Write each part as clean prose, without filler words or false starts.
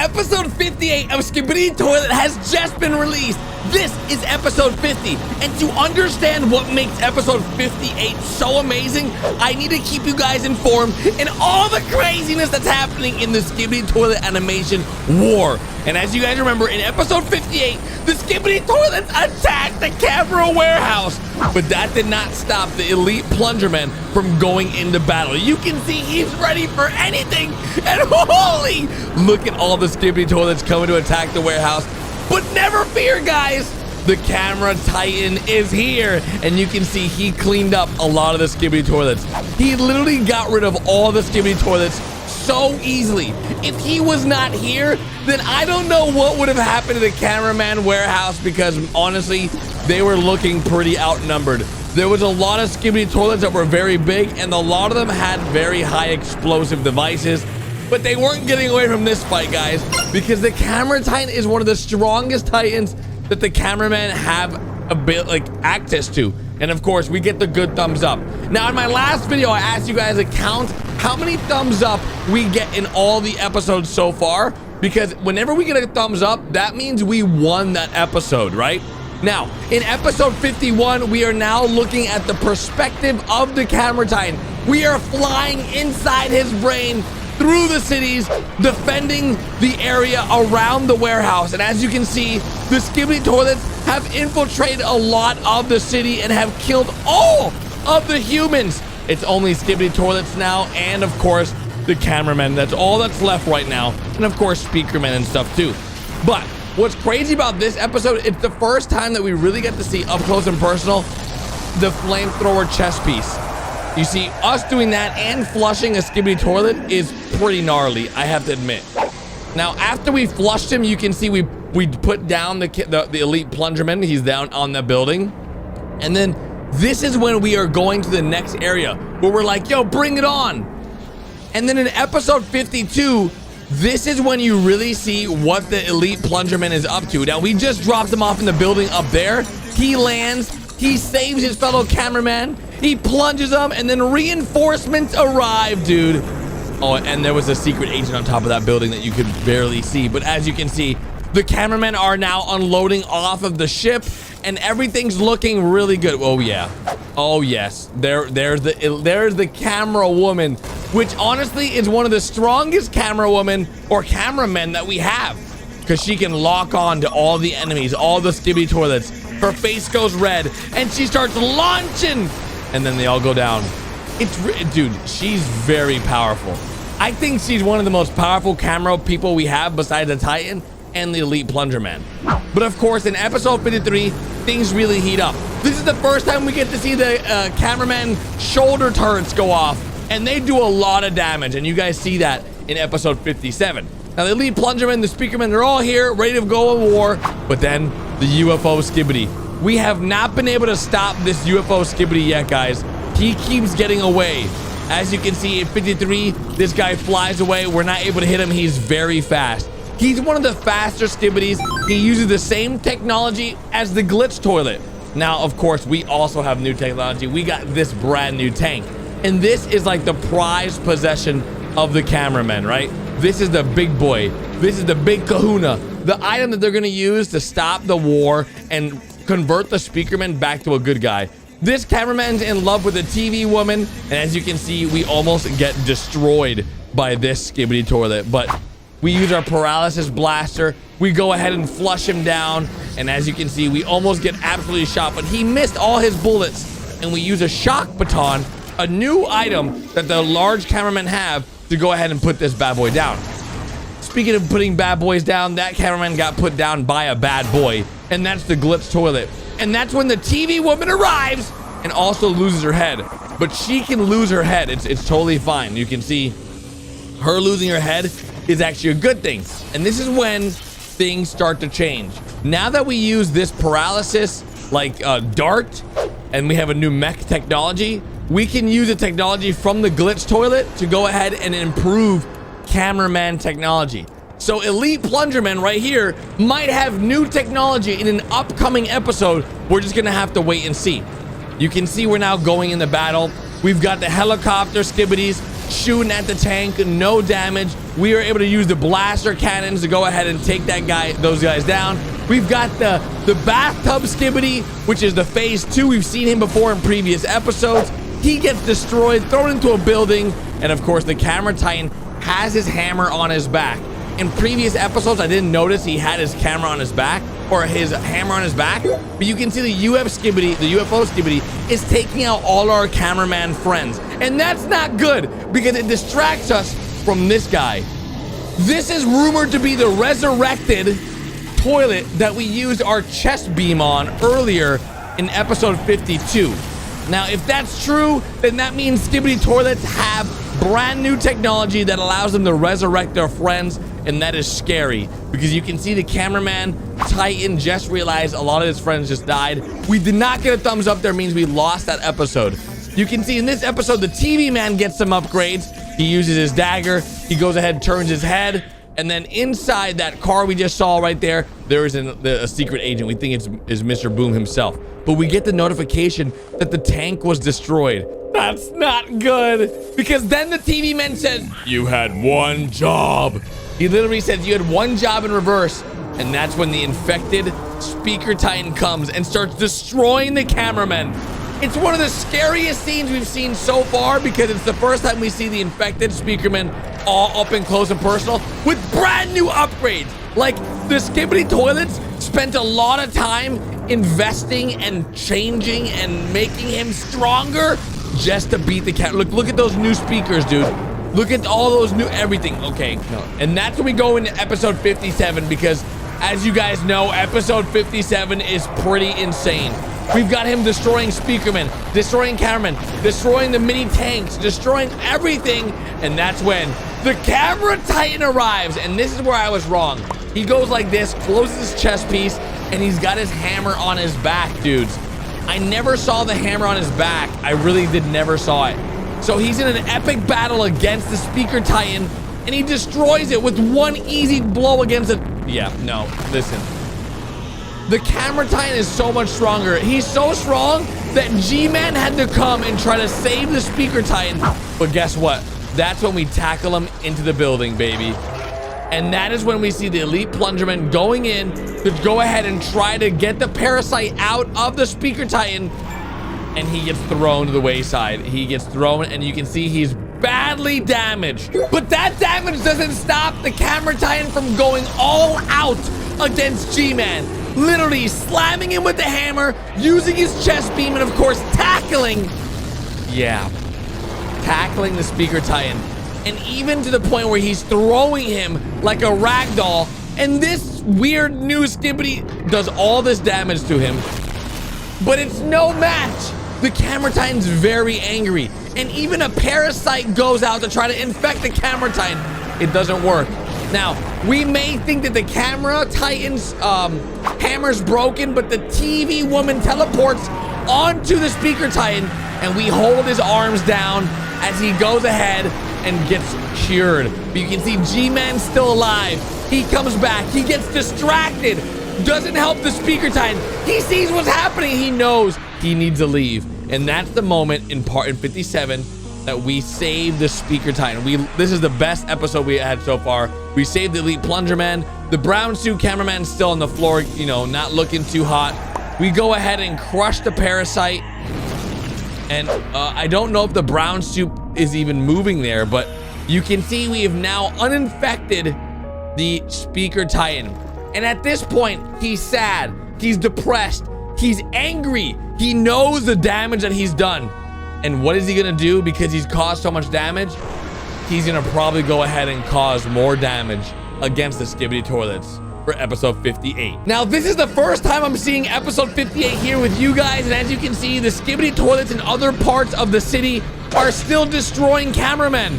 Episode 58 of Skibidi Toilet has just been released. This is episode 50, and to understand what makes episode 58 so amazing, I need to keep you guys informed in all the craziness that's happening in the Skibidi Toilet animation war. And as you guys remember, in episode 58, the Skibidi Toilets attacked the camera warehouse, but that did not stop the elite plungerman from going into battle. You can see he's ready for anything, and holy, look at all the Skibidi Toilets coming to attack the warehouse. But never fear, guys, the camera titan is here, and you can see he cleaned up a lot of the Skibidi Toilets. He literally got rid of all the Skibidi Toilets so easily. If he was not here, then I don't know what would have happened to the cameraman warehouse, because honestly, they were looking pretty outnumbered. There was a lot of Skibidi Toilets that were very big, and a lot of them had very high explosive devices. But they weren't getting away from this fight, guys, because the camera titan is one of the strongest titans that the cameramen have a bit like access to. And of course, we get the good thumbs up. Now, in my last video, I asked you guys to count how many thumbs up we get in all the episodes so far, because whenever we get a thumbs up, that means we won that episode, right? Now, in episode 51, we are now looking at the perspective of the camera titan. We are flying inside his brain through the cities, defending the area around the warehouse. And as you can see, the Skibidi Toilets have infiltrated a lot of the city and have killed all of the humans. It's only Skibidi Toilets now, and of course, the cameramen. That's all that's left right now. And of course, speakermen and stuff too. But what's crazy about this episode, it's the first time that we really get to see up close and personal the flamethrower chest piece. You see, us doing that and flushing a Skibidi Toilet is pretty gnarly, I have to admit. Now, after we flushed him, you can see we put down the elite plungerman. He's down on the building. And then this is when we are going to the next area where we're like, yo, bring it on. And then in episode 52, this is when you really see what the elite plungerman is up to. Now, we just dropped him off in the building up there. He lands, he saves his fellow cameraman, he plunges them, and then reinforcements arrive, dude. Oh, and there was a secret agent on top of that building that you could barely see. But as you can see, the cameramen are now unloading off of the ship, and everything's looking really good. Oh yeah, oh yes. There's the camera woman, which honestly is one of the strongest camera women or cameramen that we have, because she can lock on to all the enemies, all the Skibidi Toilets. Her face goes red, and she starts launching, and then they all go down. Dude, she's very powerful. I think she's one of the most powerful camera people we have besides the Titan and the elite plungerman. But of course, in episode 53, things really heat up. This is the first time we get to see the cameraman shoulder turrets go off, and they do a lot of damage, and you guys see that in episode 57. Now, the elite plungerman, the speakerman, they're all here, ready to go in war, but then the UFO Skibidi. We have not been able to stop this UFO Skibidi yet, guys. He keeps getting away. As you can see, in 53, this guy flies away. We're not able to hit him. He's very fast. He's one of the faster Skibidis. He uses the same technology as the glitch toilet. Now, of course, we also have new technology. We got this brand new tank. And this is like the prized possession of the cameramen, right? This is the big boy. This is the big kahuna. The item that they're going to use to stop the war and convert the speakerman back to a good guy. This cameraman's in love with a TV woman, and as you can see, we almost get destroyed by this Skibidi Toilet, but we use our paralysis blaster. We go ahead and flush him down, and as you can see, we almost get absolutely shot, but he missed all his bullets, and we use a shock baton, a new item that the large cameramen have, to go ahead and put this bad boy down. Speaking of putting bad boys down, that cameraman got put down by a bad boy, and that's the glitch toilet. And that's when the TV woman arrives and also loses her head. But she can lose her head. It's totally fine. You can see her losing her head is actually a good thing. And this is when things start to change. Now that we use this paralysis like dart, and we have a new mech technology, we can use the technology from the glitch toilet to go ahead and improve cameraman technology. So elite plungerman right here might have new technology in an upcoming episode. We're just gonna have to wait and see. You can see we're now going in the battle. We've got the helicopter Skibidis shooting at the tank, no damage. We are able to use the blaster cannons to go ahead and take those guys down. We've got the bathtub Skibidi, which is the phase 2. We've seen him before in previous episodes. He gets destroyed, thrown into a building, and of course the camera titan has his hammer on his back. In previous episodes, I didn't notice he had his camera on his back or his hammer on his back, but you can see the UFO Skibidi is taking out all our cameraman friends, and that's not good because it distracts us from this guy. This is rumored to be the resurrected toilet that we used our chest beam on earlier in episode 52. Now, if that's true, then that means Skibidi toilets have brand new technology that allows them to resurrect their friends, and that is scary because you can see the cameraman Titan just realized a lot of his friends just died. We did not get a thumbs up there, means we lost that episode. You can see in this episode the TV man gets some upgrades. He uses his dagger, he goes ahead, turns his head, and then inside that car we just saw right there, there is a secret agent. We think it's Mr. Boom himself. But we get the notification that the tank was destroyed. That's not good, because then the TV man said, "You had one job." He literally says you had one job in reverse, and that's when the infected Speaker Titan comes and starts destroying the cameramen. It's one of the scariest scenes we've seen so far because it's the first time we see the infected Speakermen all up and close and personal with brand new upgrades. Like, the Skibidi toilets spent a lot of time investing and changing and making him stronger just to beat the cat. Look at those new speakers, dude. Look at all those new everything. Okay, no. And that's when we go into episode 57 because, as you guys know, episode 57 is pretty insane. We've got him destroying Speakermen, destroying cameramen, destroying the mini tanks, destroying everything. And that's when the camera titan arrives. And this is where I was wrong. He goes like this, closes his chest piece, and he's got his hammer on his back, dudes. I never saw the hammer on his back. I really never saw it. So he's in an epic battle against the Speaker Titan, and he destroys it with one easy blow against it. Yeah, no, listen. The camera titan is so much stronger. He's so strong that G-Man had to come and try to save the Speaker Titan. But guess what? That's when we tackle him into the building, baby. And that is when we see the Elite Plungerman going in to go ahead and try to get the parasite out of the Speaker Titan. And he gets thrown to the wayside. He gets thrown, and you can see he's badly damaged. But that damage doesn't stop the camera titan from going all out against G-Man. Literally slamming him with the hammer, using his chest beam, and of course tackling the Speaker Titan. And even to the point where he's throwing him like a rag doll, and this weird new Skibidi does all this damage to him. But it's no match. The camera titan's very angry, and even a parasite goes out to try to infect the camera titan. It doesn't work. Now, we may think that the camera titan's hammer's broken, but the TV woman teleports onto the Speaker Titan, and we hold his arms down as he goes ahead and gets cured. But you can see G-Man's still alive. He comes back. He gets distracted. Doesn't help the Speaker Titan. He sees what's happening. He knows he needs to leave. And that's the moment in 57 that we save the Speaker Titan. This is the best episode we had so far. We saved the Elite Plungerman. The brown suit cameraman's still on the floor, you know, not looking too hot. We go ahead and crush the parasite. And I don't know if the brown suit is even moving there, but you can see we have now uninfected the Speaker Titan. And at this point, he's sad, he's depressed, he's angry. He knows the damage that he's done. And what is he gonna do because he's caused so much damage? He's gonna probably go ahead and cause more damage against the Skibidi toilets for episode 58. Now, this is the first time I'm seeing episode 58 here with you guys, and as you can see, the Skibidi toilets in other parts of the city are still destroying cameramen.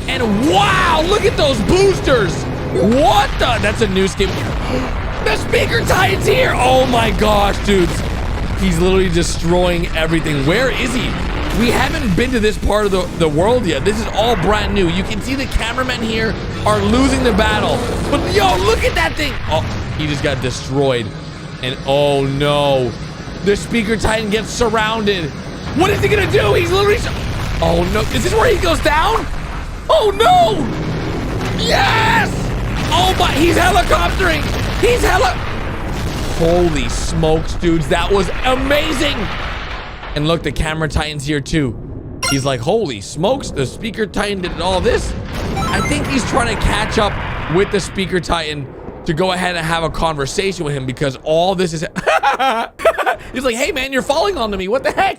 And wow, look at those boosters. What the? That's a new Skibidi. The Speaker Titan's here. Oh my gosh, dudes. He's literally destroying everything. Where is he? We haven't been to this part of the world yet. This is all brand new. You can see the cameramen here are losing the battle. But yo, look at that thing. Oh, he just got destroyed. And oh no, the Speaker Titan gets surrounded. What is he gonna do? He's literally, oh no, is this where he goes down? Oh no! Yes! Oh my, he's helicoptering! He's Holy smokes, dudes, that was amazing! And look, the camera titan's here too. He's like, holy smokes, the speaker titan did all this? I think he's trying to catch up with the speaker titan to go ahead and have a conversation with him because all this is... He's like, hey man, you're falling onto me, what the heck?